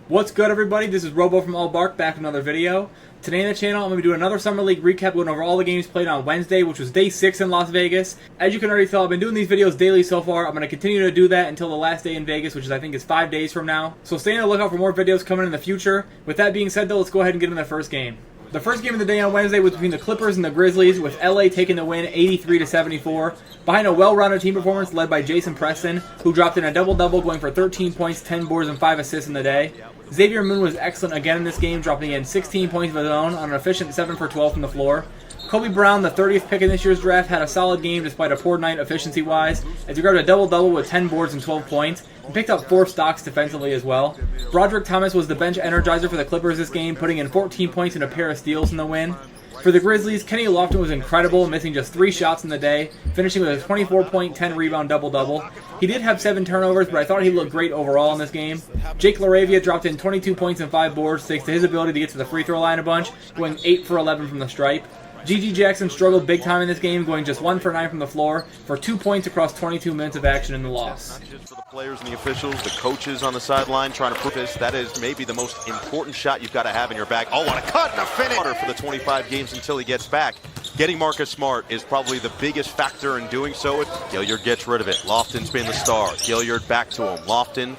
What's good, everybody? This is Robo from All Bark, back with another video. Today on the channel, I'm going to be doing another Summer League recap, going over all the games played on Wednesday, which was day 6 in Las Vegas. As you can already tell, I've been doing these videos daily so far. I'm going to continue to do that until the last day in Vegas, which I think is 5 days from now. So stay on the lookout for more videos coming in the future. With that being said, though, let's go ahead and get into the first game. The first game of the day on Wednesday was between the Clippers and the Grizzlies, with LA taking the win 83-74, behind a well-rounded team performance led by Jason Preston, who dropped in a double-double, going for 13 points, 10 boards, and 5 assists in the day. Xavier Moon was excellent again in this game, dropping in 16 points of his own on an efficient 7 for 12 from the floor. Kobe Brown, the 30th pick in this year's draft, had a solid game despite a poor night efficiency-wise, as he grabbed a double-double with 10 boards and 12 points, and picked up 4 stocks defensively as well. Broderick Thomas was the bench energizer for the Clippers this game, putting in 14 points and a pair of steals in the win. For the Grizzlies, Kenny Lofton was incredible, missing just 3 shots in the day, finishing with a 24-point, 10-rebound double-double. He did have 7 turnovers, but I thought he looked great overall in this game. Jake LaRavia dropped in 22 points and 5 boards, thanks to his ability to get to the free throw line a bunch, going 8 for 11 from the stripe. G.G. Jackson struggled big time in this game, going just 1 for 9 from the floor for 2 points across 22 minutes of action in the loss. Not just for the players and the officials, the coaches on the sideline trying to prove this. That is maybe the most important shot you've got to have in your bag. Oh, what a cut and a finish for the 25 games until he gets back. Getting Marcus Smart is probably the biggest factor in doing so. Gilliard gets rid of it. Lofton's been the star. Gilliard back to him. Lofton.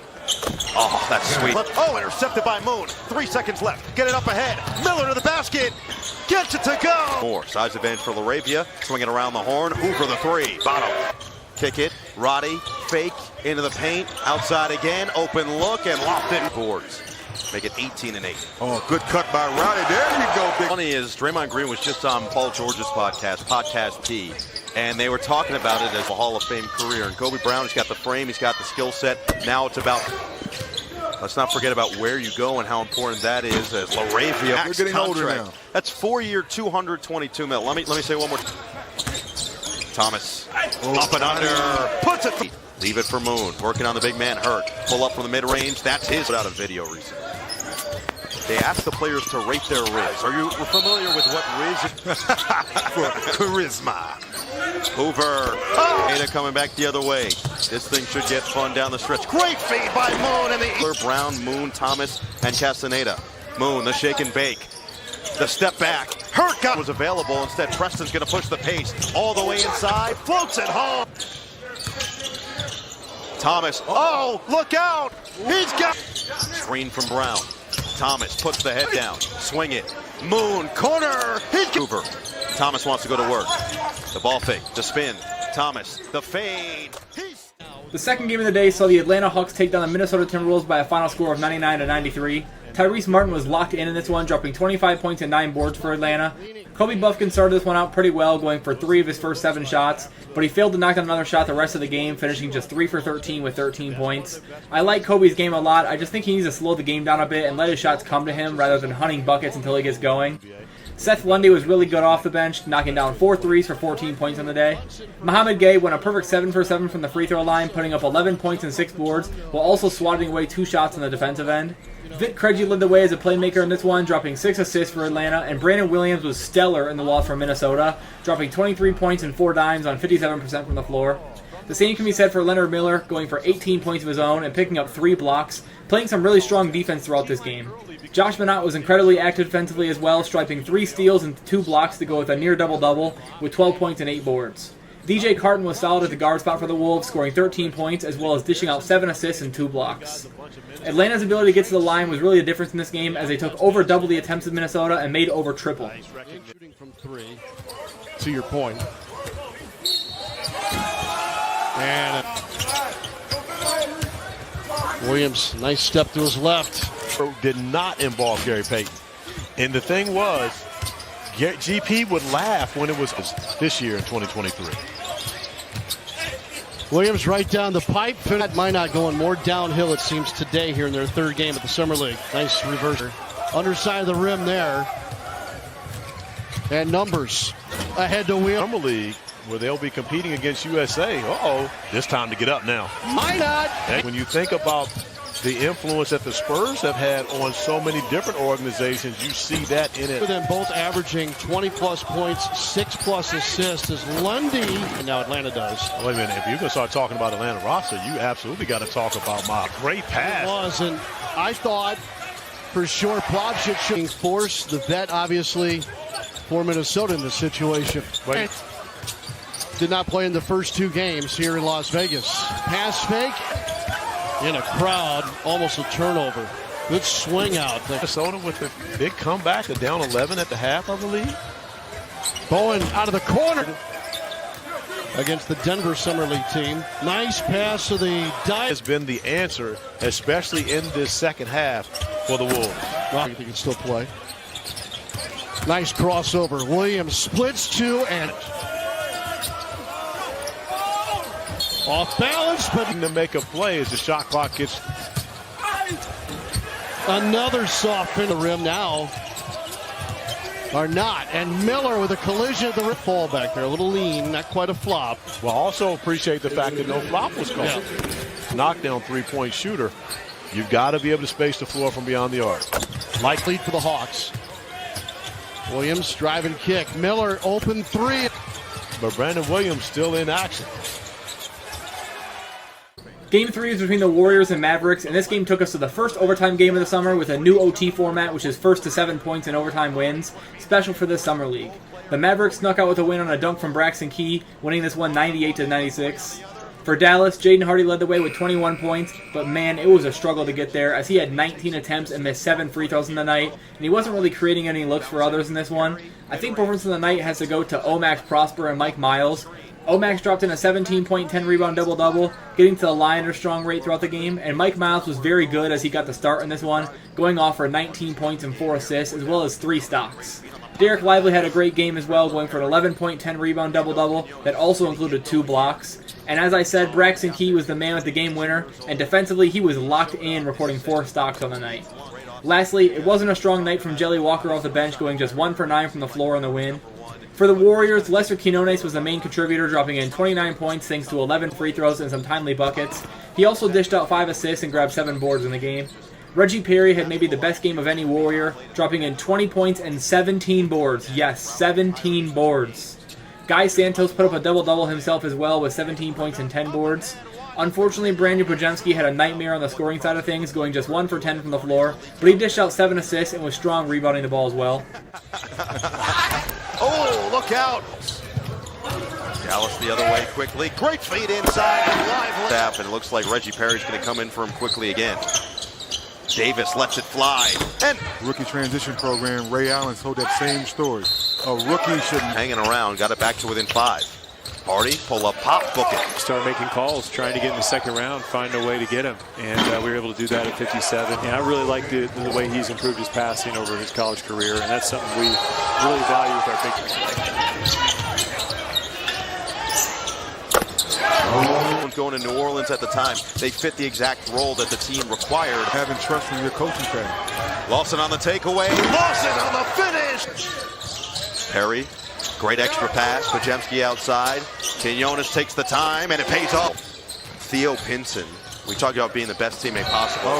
Oh, that's sweet. Oh, intercepted by Moon. 3 seconds left. Get it up ahead. Miller to the basket. Gets it to go. More size advantage for LaRavia. Swinging around the horn. Hoover the 3. Bottom. Kick it. Roddy. Fake. Into the paint. Outside again. Open look. And Lofton boards. Make it 18-8. Oh, good cut by Roddy. There you go, big. Funny is, Draymond Green was just on Paul George's podcast P, and they were talking about it as a Hall of Fame career. And Kobe Brown has got the frame, he's got the skill set. Now it's about, let's not forget about where you go and how important that is as LaRavia. You're getting older now. That's 4-year, $222 million. Let me say one more. Thomas, up and under, puts it. Leave it for Moon, working on the big man, Hurt. Pull up from the mid-range, that's his. Put out a video recently. They ask the players to rate their Riz. Are you familiar with what Riz is? For charisma. Hoover. Oh. Ada coming back the other way. This thing should get fun down the stretch. Great feed by Moon and the Brown, Moon, Thomas, and Castaneda. Moon, the shake and bake. The step back. Hurt was available. Instead, Preston's going to push the pace all the way inside. Floats it home. Thomas. Oh, look out. He's got. Screen from Brown. Thomas puts the head down. Swing it. Moon. Corner. Hoover. Thomas wants to go to work. The ball fake. The spin. Thomas. The fade. The second game of the day saw the Atlanta Hawks take down the Minnesota Timberwolves by a final score of 99-93. Tyrese Martin was locked in this one, dropping 25 points and 9 boards for Atlanta. Kobe Buffkin started this one out pretty well, going for 3 of his first 7 shots, but he failed to knock down another shot the rest of the game, finishing just 3 for 13 with 13 points. I like Kobe's game a lot. I just think he needs to slow the game down a bit and let his shots come to him rather than hunting buckets until he gets going. Seth Lundy was really good off the bench, knocking down 4 threes for 14 points on the day. Mohamed Gay went a perfect 7 for 7 from the free throw line, putting up 11 points and 6 boards, while also swatting away 2 shots on the defensive end. Vic Krejci led the way as a playmaker in this one, dropping 6 assists for Atlanta, and Brandon Williams was stellar in the loss for Minnesota, dropping 23 points and 4 dimes on 57% from the floor. The same can be said for Leonard Miller, going for 18 points of his own and picking up 3 blocks, playing some really strong defense throughout this game. Josh Minott was incredibly active defensively as well, striping 3 steals and 2 blocks to go with a near double-double with 12 points and 8 boards. DJ Carton was solid at the guard spot for the Wolves, scoring 13 points as well as dishing out 7 assists and 2 blocks. Atlanta's ability to get to the line was really the difference in this game, as they took over double the attempts of Minnesota and made over triple. Shooting from 3, to your point. And Williams, nice step to his left. Did not involve Gary Payton. And the thing was, GP would laugh when it was this year in 2023. Williams right down the pipe. Minot going more downhill, it seems, today here in their 3rd game at the Summer League. Nice reverser. Underside of the rim there. And numbers ahead to Williams. Summer League, where they'll be competing against USA. It's time to get up now. Minot! When you think about the influence that the Spurs have had on so many different organizations, you see that in it. For them both averaging 20-plus points, 6-plus assists as Lundy, and now Atlanta does. Wait a minute, if you're going to start talking about Atlanta roster, you absolutely got to talk about my great pass. It was, and I thought for sure. Plodchik showing force. The vet, obviously, for Minnesota in this situation. Wait. Did not play in the first 2 games here in Las Vegas. Pass fake in a crowd, almost a turnover. Good swing out there. Minnesota with a big comeback. They're down 11 at the half, I believe. Bowen out of the corner against the Denver Summer League team. Nice pass to the dive. Has been the answer, especially in this second half for the Wolves. Well, they can still play. Nice crossover. Williams splits 2 and off balance, but To make a play as the shot clock gets. another soft in the rim now. Are not. And Miller with a collision at the rim. Fall back there. A little lean, not quite a flop. Well, also appreciate the fact that no flop was called. Yeah. Knockdown 3-point shooter. You've got to be able to space the floor from beyond the arc. Light lead for the Hawks. Williams drive and kick. Miller open 3. But Brandon Williams still in action. Game 3 is between the Warriors and Mavericks, and this game took us to the first overtime game of the summer with a new OT format, which is first to 7 points in overtime wins, special for this summer league. The Mavericks snuck out with a win on a dunk from Braxton Key, winning this one 98-96. For Dallas, Jaden Hardy led the way with 21 points, but man, it was a struggle to get there as he had 19 attempts and missed 7 free throws in the night, and he wasn't really creating any looks for others in this one. I think performance of the night has to go to Omax Prosper and Mike Miles. Omax dropped in a 17-point, 10-rebound double-double, getting to the line at a strong rate throughout the game, and Mike Miles was very good as he got the start in this one, going off for 19 points and 4 assists, as well as 3 stocks. Derek Lively had a great game as well, going for an 11-point, 10-rebound double-double that also included 2 blocks. And as I said, Braxton Key was the man with the game winner, and defensively he was locked in, recording 4 stocks on the night. Lastly, it wasn't a strong night from Jelly Walker off the bench, going just 1 for 9 from the floor in the win. For the Warriors, Lester Quinones was the main contributor, dropping in 29 points thanks to 11 free throws and some timely buckets. He also dished out 5 assists and grabbed 7 boards in the game. Reggie Perry had maybe the best game of any Warrior, dropping in 20 points and 17 boards. Yes, 17 boards. Guy Santos put up a double-double himself as well with 17 points and 10 boards. Unfortunately, Brandon Podziemski had a nightmare on the scoring side of things, going just 1 for 10 from the floor, but he dished out 7 assists and was strong rebounding the ball as well. Oh, look out. Dallas the other way quickly. Great feed inside and lively. Tap, and it looks like Reggie Perry's going to come in for him quickly again. Davis lets it fly. And Rookie transition program, Ray Allen told that same story. A rookie shouldn't. hanging around, got it back to within 5. Hardy, pull up, pop, book it. Start making calls, trying to get in the second round, find a way to get him. And we were able to do that at 57. And I really like the way he's improved his passing over his college career. And that's something we really value with our big men. Going to New Orleans at the time, they fit the exact role that the team required. Having trust from your coaching staff. Lawson on the takeaway. Lawson on the finish. Perry, great extra pass. Podziemski outside. Quinones takes the time, and it pays off. Theo Pinson. We talked about being the best teammate possible.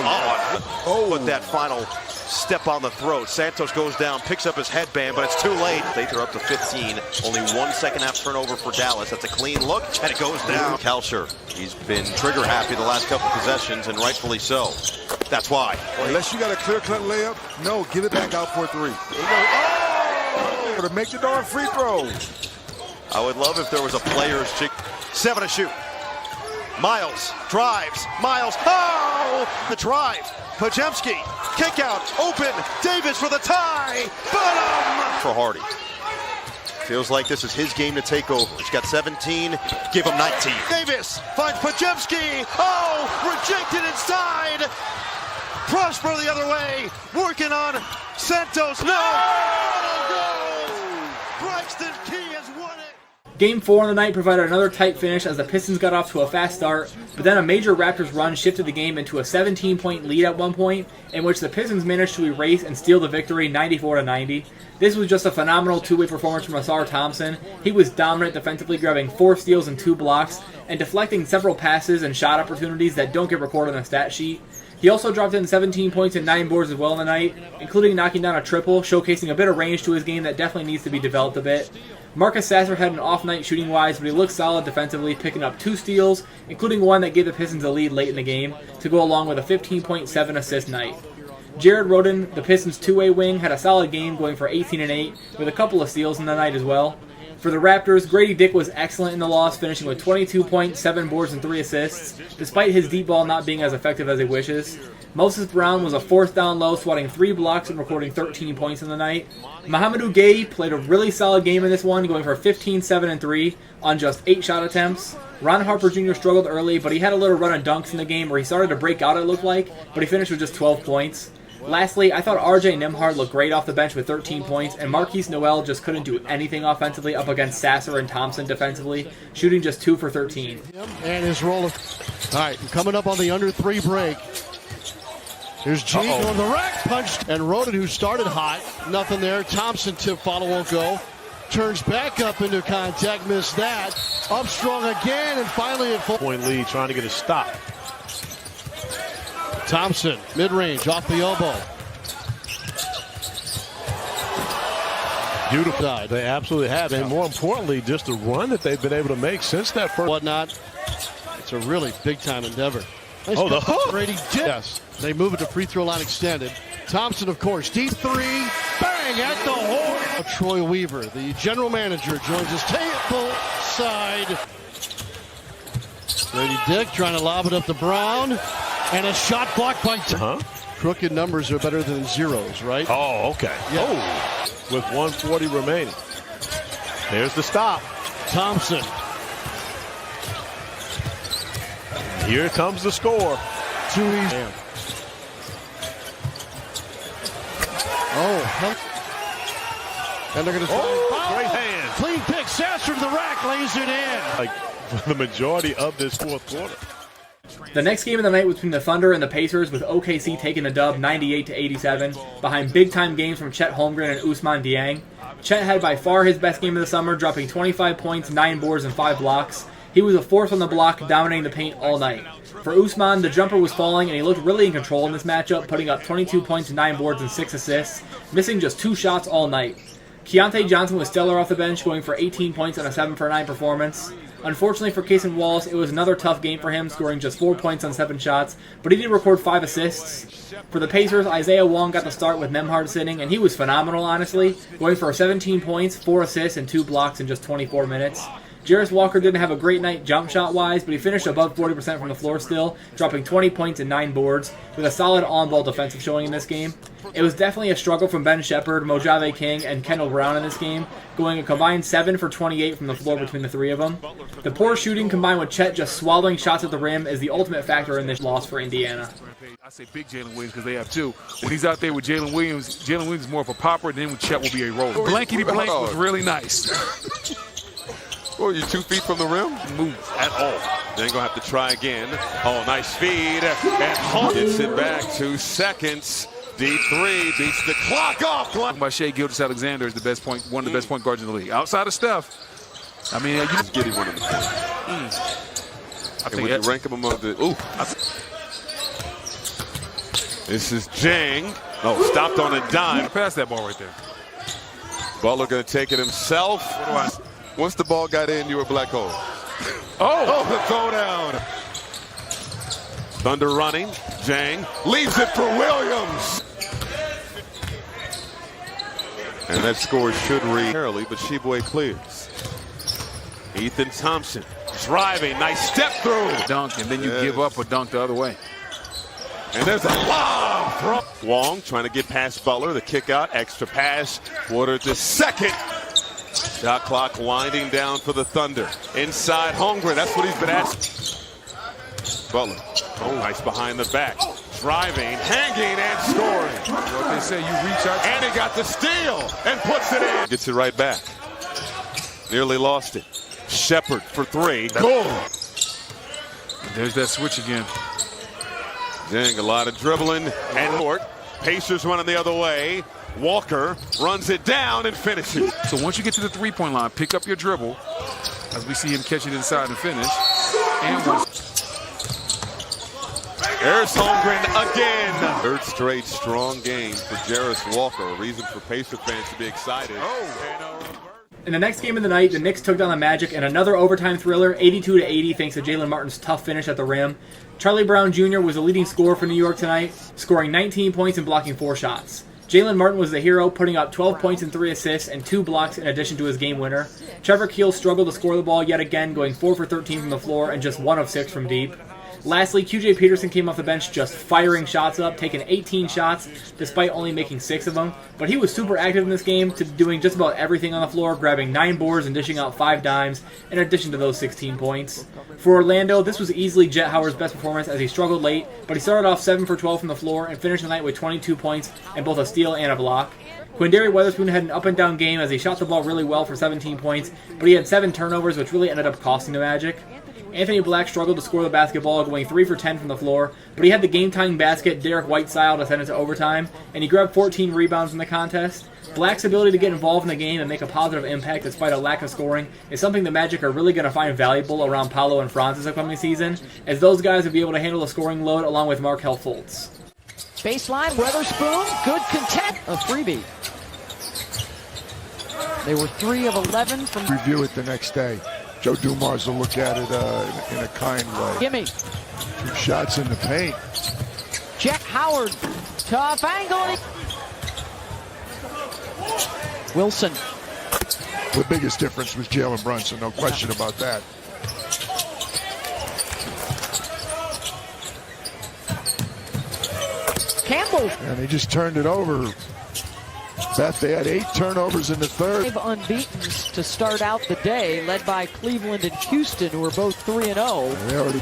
Put that final step on the throat. Santos goes down, picks up his headband, but it's too late. They're up to 15. Only 1 second half turnover for Dallas. That's a clean look, and it goes down. Kalsher, he's been trigger happy the last couple possessions, and rightfully so. That's why. Unless you got a clear-cut layup, no, give it back out for a 3. To make the darn free throws. I would love if there was a player's chick. 7 to shoot. Miles drives. Miles. Oh! The drive. Podziemski. Kick out. Open. Davis for the tie. Bottom. For Hardy. Feels like this is his game to take over. He's got 17. Give him 19. Davis finds Podziemski. Oh! Rejected inside. Prosper the other way. Working on Santos. No! Braxton Key has won it. Game 4 on the night provided another tight finish as the Pistons got off to a fast start, but then a major Raptors run shifted the game into a 17-point lead at one point, in which the Pistons managed to erase and steal the victory 94-90. This was just a phenomenal two-way performance from Ausar Thompson. He was dominant defensively, grabbing 4 steals and 2 blocks, and deflecting several passes and shot opportunities that don't get recorded on the stat sheet. He also dropped in 17 points and 9 boards as well in the night, including knocking down a triple, showcasing a bit of range to his game that definitely needs to be developed a bit. Marcus Sasser had an off night shooting-wise, but he looked solid defensively, picking up 2 steals, including one that gave the Pistons a lead late in the game, to go along with a 15.7 assist night. Jared Rhoden, the Pistons' two-way wing, had a solid game going for 18 and 8 with a couple of steals in the night as well. For the Raptors, Grady Dick was excellent in the loss, finishing with 22 points, 7 boards, and 3 assists, despite his deep ball not being as effective as he wishes. Moses Brown was a fourth down low, swatting 3 blocks and recording 13 points in the night. Mahamadou Gueye played a really solid game in this one, going for 15, 7, and 3 on just 8 shot attempts. Ron Harper Jr. struggled early, but he had a little run of dunks in the game where he started to break out, it looked like, but he finished with just 12 points. Lastly, I thought RJ Nembhard looked great off the bench with 13 points, and Marquise Noel just couldn't do anything offensively up against Sasser and Thompson defensively, shooting just 2 for 13. And his roll of... All right, coming up on the under 3 break. Here's G going the rack punch. And Rhoden, who started hot, nothing there. Thompson tip follow won't go. Turns back up into contact, missed that. Up strong again, and finally at 4-point lead, trying to get a stop. Thompson, mid-range, off the elbow. Beautiful. They absolutely have. And more importantly, just the run that they've been able to make since that first. Whatnot. It's a really big-time endeavor. Nice the hook. Brady did. Yes. They move it to free throw line extended. Thompson, of course, deep 3. Bang at the horn. Troy Weaver, the general manager, joins us table side. Grady Dick trying to lob it up to Brown. And a shot blocked by... Crooked numbers are better than zeros, right? Oh, okay. Yeah. Oh, with 1:40 remaining. There's the stop. Thompson. Here comes the score. Too easy. Oh, and they're going to try. Great hand. Clean pick. Sasser to the rack, lays it in. Like the majority of this fourth quarter. The next game of the night was between the Thunder and the Pacers, with OKC taking the dub 98-87 behind big-time games from Chet Holmgren and Ousmane Dieng. Chet had by far his best game of the summer, dropping 25 points, 9 boards, and 5 blocks. He was a force on the block, dominating the paint all night. For Ousmane, the jumper was falling, and he looked really in control in this matchup, putting up 22 points, 9 boards, and 6 assists, missing just 2 shots all night. Keontae Johnson was stellar off the bench, going for 18 points on a 7 for 9 performance. Unfortunately for Cason Wallace, it was another tough game for him, scoring just 4 points on 7 shots, but he did record 5 assists. For the Pacers, Isaiah Wong got the start with Nembhard sitting, and he was phenomenal, honestly, going for 17 points, 4 assists, and 2 blocks in just 24 minutes. Jarris Walker didn't have a great night jump shot-wise, but he finished above 40% from the floor still, dropping 20 points and 9 boards, with a solid on-ball defensive showing in this game. It was definitely a struggle from Ben Shepherd, Mojave King, and Kendall Brown in this game, going a combined 7 for 28 from the floor between the 3 of them. The poor shooting combined with Chet just swallowing shots at the rim is the ultimate factor in this loss for Indiana. I say big Jalen Williams because they have 2. When he's out there with Jalen Williams is more of a popper, then with Chet will be a roller. Blankety blank was really nice. Well, you're 2 feet from the rim? Move at all. Then gonna have to try again. Oh, nice feed. And Hall gets it back. 2 seconds. Deep 3 beats the clock off. By Shai Gilgeous-Alexander is the best point, one of the best point guards in the league. Outside of Steph, I mean, you just get him one of the I think when you rank him among the. Ooh. This is Jang. Oh, stopped on a dime. Pass that ball right there. Butler gonna take it himself. Once the ball got in, you were black hole. Oh, the throw down. Thunder running. Jang leaves it for Williams. And that score should read early, but Sheboy clears. Ethan Thompson driving. Nice step through. Dunk, and then you give up a dunk the other way. And there's a lob from Wong trying to get past Butler. The kick out, extra pass. Water to second. Shot clock winding down for the Thunder. Inside Holmgren, that's what he's been asking. Butler, oh, nice behind the back. Driving, hanging, and scoring. What they say, you reach out. And he got the steal and puts it in. Gets it right back. Nearly lost it. Shepherd for 3. Goal. There's that switch again. Dang, a lot of dribbling and court. Pacers running the other way. Walker runs it down and finishes. So once you get to the 3-point line, pick up your dribble, as we see him catch it inside and finish. And there's Holmgren again. Third straight strong game for Jarris Walker. A reason for Pacer fans to be excited. In the next game of the night, the Knicks took down the Magic in another overtime thriller, 82-80, thanks to Jalen Martin's tough finish at the rim. Charlie Brown Jr. was the leading scorer for New York tonight, scoring 19 points and blocking 4 shots. Jalen Martin was the hero, putting up 12 points and 3 assists and 2 blocks in addition to his game winner. Trevor Keels struggled to score the ball yet again, going 4 for 13 from the floor and just 1 of 6 from deep. Lastly, QJ Peterson came off the bench just firing shots up, taking 18 shots despite only making 6 of them. But he was super active in this game, doing just about everything on the floor, grabbing 9 boards and dishing out 5 dimes in addition to those 16 points. For Orlando, this was easily Jet Howard's best performance as he struggled late, but he started off 7 for 12 from the floor and finished the night with 22 points and both a steal and a block. Quindary Weatherspoon had an up-and-down game as he shot the ball really well for 17 points, but he had 7 turnovers, which really ended up costing the Magic. Anthony Black struggled to score the basketball, going 3 for 10 from the floor, but he had the game-tying basket Derek White style to send it to overtime, and he grabbed 14 rebounds in the contest. Black's ability to get involved in the game and make a positive impact despite a lack of scoring is something the Magic are really going to find valuable around Paolo and Franz this upcoming season, as those guys will be able to handle the scoring load along with Markelle Fultz. Baseline, Weatherspoon, good content, a freebie. They were 3 of 11 from... Review it the next day. Joe Dumars will look at it in a kind way. Gimme. 2 shots in the paint. Jet Howard, tough angle. Wilson. The biggest difference was Jalen Brunson, no question about that. Campbell. And they just turned it over. Beth, they had 8 turnovers in the third. 5 unbeaten to start out the day, led by Cleveland and Houston, who are both 3-0. They already...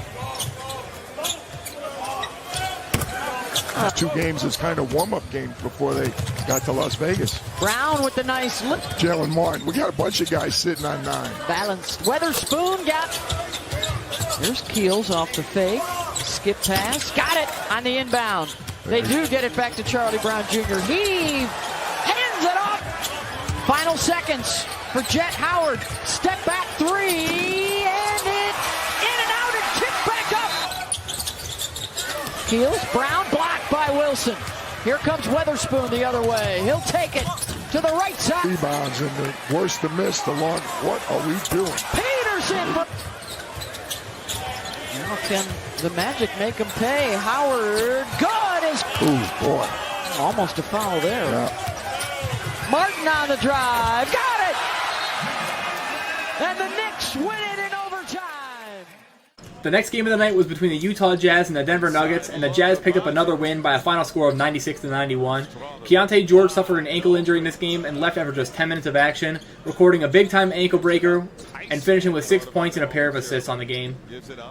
2 games as kind of warm-up games before they got to Las Vegas. Brown with the nice look. Jalen Martin. We got a bunch of guys sitting on 9. Balanced. Weatherspoon got... Here's Keels off the fake. Skip pass. Got it on the inbound. They do get it back to Charlie Brown Jr. He hands it off. Final seconds for Jet Howard. Step back 3. And it in and out and kicked back up. Keels. Brown blocked by Wilson. Here comes Weatherspoon the other way. He'll take it to the right side. Rebounds and the worst to miss, the long. What are we doing? Peterson. Now can the Magic make him pay? Howard. Good as. Ooh, boy. Almost a foul there. Yeah. Martin on the drive. Got it. And the Knicks win it in overtime. The next game of the night was between the Utah Jazz and the Denver Nuggets, and the Jazz picked up another win by a final score of 96-91. Keontae George suffered an ankle injury in this game and left after just 10 minutes of action, recording a big-time ankle breaker and finishing with 6 points and a pair of assists on the game.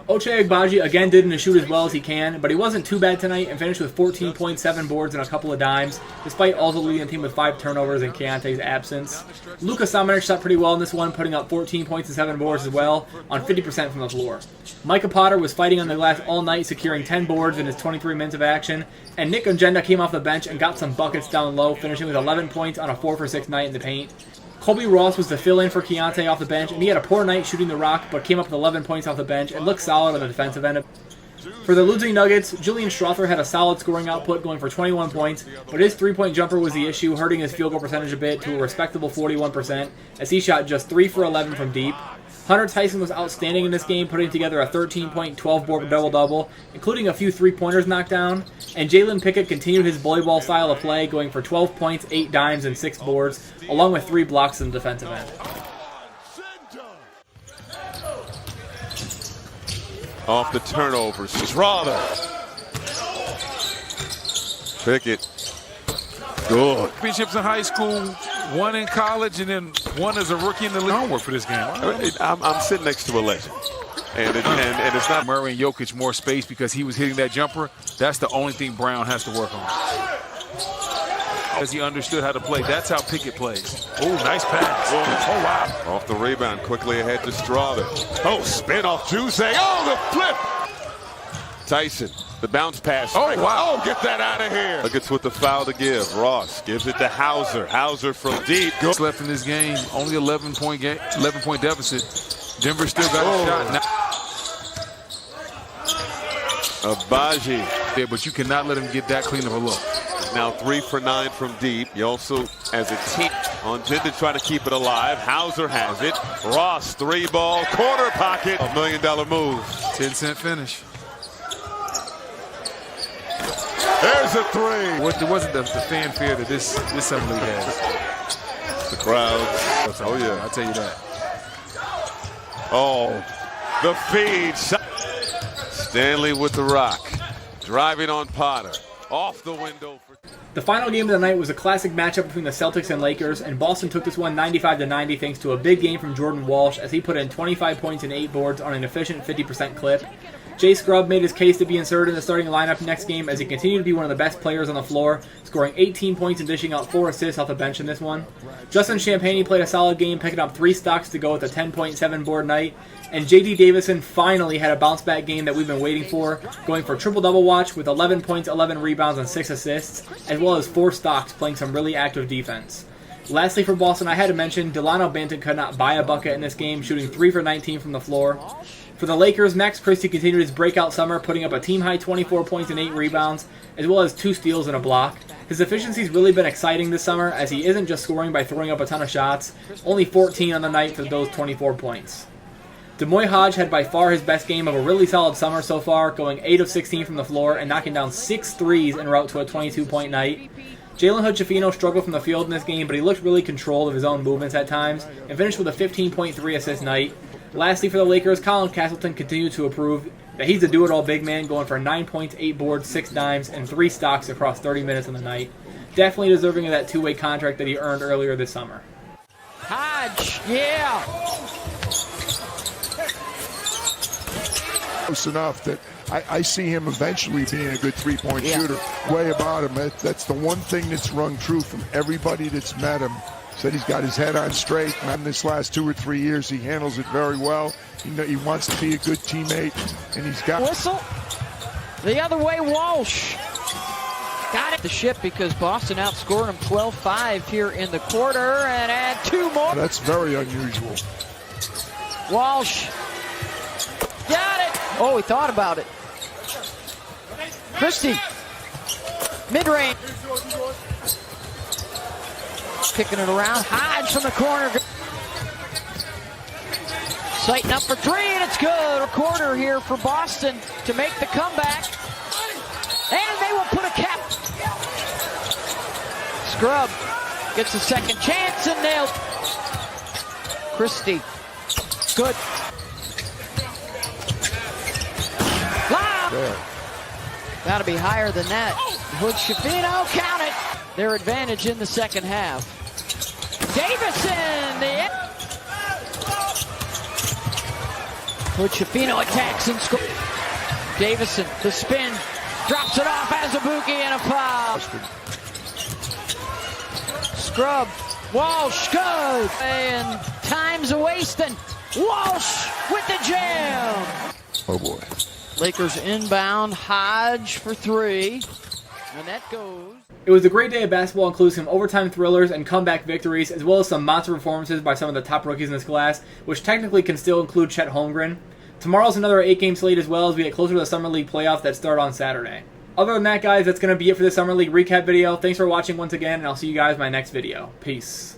Ochai Agbaji again didn't shoot as well as he can, but he wasn't too bad tonight and finished with 14 points, 7 boards, and a couple of dimes, despite also leading the team with 5 turnovers in Keontae's absence. Luka Samanic shot pretty well in this one, putting up 14 points and 7 boards as well, on 50% from the floor. Micah Potter was fighting on the glass all night, securing 10 boards in his 23 minutes of action, and Nick Ongenda came off the bench and got some buckets down low, finishing with 11 points on a 4 for 6 night in the paint. Colby Ross was the fill-in for Keontae off the bench, and he had a poor night shooting the rock, but came up with 11 points off the bench and looked solid on the defensive end. For the losing Nuggets, Julian Strawther had a solid scoring output, going for 21 points, but his three-point jumper was the issue, hurting his field goal percentage a bit to a respectable 41%, as he shot just 3 for 11 from deep. Hunter Tyson was outstanding in this game, putting together a 13-point, 12-board double-double, including a few three-pointers knocked down, and Jalen Pickett continued his bully ball style of play, going for 12 points, 8 dimes, and 6 boards, along with 3 blocks in the defensive end. Off the turnovers, Strawther. Pickett. Good. Championships in high school, 1 in college, and then 1 as a rookie in the league. Homework for this game. I'm sitting next to a legend. And it's not Murray and Jokic more space because he was hitting that jumper. That's the only thing Brown has to work on. Because he understood how to play. That's how Pickett plays. Oh, nice pass. Oh, wow. Off the rebound, quickly ahead to Strawther. Oh, spin off Juzang. Oh, the flip. Tyson, the bounce pass. Oh, wow. Oh, get that out of here. Nuggets with the foul to give. Ross gives it to Hauser. Hauser from deep. Good. Left in this game. Only 11-point game, 11-point deficit. Denver still got a shot. Now, Agbaji. yeah, but you cannot let him get that clean of a look. Now 3 for 9 from deep. You also, as a team, on 10 to try to keep it alive. Hauser has it. Ross, 3-ball, corner pocket. $1 million move. 10-cent finish. There's a three. There wasn't the fanfare that this summer league has. The crowd. Oh, yeah. I'll tell you that. Oh, the feed. Stanley with the rock. Driving on Potter. Off the window. The final game of the night was a classic matchup between the Celtics and Lakers, and Boston took this one 95-90 thanks to a big game from Jordan Walsh as he put in 25 points and 8 boards on an efficient 50% clip. Jay Scrubb made his case to be inserted in the starting lineup next game as he continued to be one of the best players on the floor, scoring 18 points and dishing out 4 assists off the bench in this one. Justin Champagnie played a solid game, picking up 3 stocks to go with a 10.7 board night. And J.D. Davison finally had a bounce-back game that we've been waiting for, going for triple-double watch with 11 points, 11 rebounds, and 6 assists, as well as 4 stocks, playing some really active defense. Lastly for Boston, I had to mention Delano Banton could not buy a bucket in this game, shooting 3 for 19 from the floor. For the Lakers, Max Christie continued his breakout summer, putting up a team-high 24 points and 8 rebounds, as well as 2 steals and a block. His efficiency's really been exciting this summer, as he isn't just scoring by throwing up a ton of shots, only 14 on the night for those 24 points. Demoy Hodge had by far his best game of a really solid summer so far, going 8 of 16 from the floor and knocking down 6 threes en route to a 22-point night. Jalen Hood-Schifino struggled from the field in this game, but he looked really controlled of his own movements at times and finished with a 15.3 assist night. Lastly for the Lakers, Colin Castleton continued to prove that he's a do-it-all big man, going for 9 points, 8 boards, 6 dimes, and 3 stocks across 30 minutes in the night. Definitely deserving of that 2-way contract that he earned earlier this summer. Hodge, yeah. Close enough that I see him eventually being a good three-point shooter. Way about him. That's the one thing that's rung true from everybody that's met him. Said he's got his head on straight. In this last 2 or 3 years, he handles it very well. He wants to be a good teammate, and he's got... Whistle. The other way, Walsh. Got it. The ship because Boston outscored him 12-5 here in the quarter and add 2 more. That's very unusual. Walsh. Got it. Oh, he thought about it. Christie. Mid-range. Kicking it around. Hodge from the corner. Sighting up for 3, and it's good. A quarter here for Boston to make the comeback. And they will put a cap. Scrubb gets a second chance and nailed. Christie. Good. Got to be higher than that. Hood-Schifino, count it. Their advantage in the second half. Davison, Hood-Schifino attacks and scores. Davison, the spin, drops it off as a Azubuike and a foul. Scrubb, Walsh, good. And time's a wasting. Walsh with the jam. Oh boy. Lakers inbound, Hodge for 3, and that goes. It was a great day of basketball, including some overtime thrillers and comeback victories, as well as some monster performances by some of the top rookies in this class, which technically can still include Chet Holmgren. Tomorrow's another 8-game slate as well as we get closer to the Summer League playoffs that start on Saturday. Other than that, guys, that's going to be it for this Summer League recap video. Thanks for watching once again, and I'll see you guys in my next video. Peace.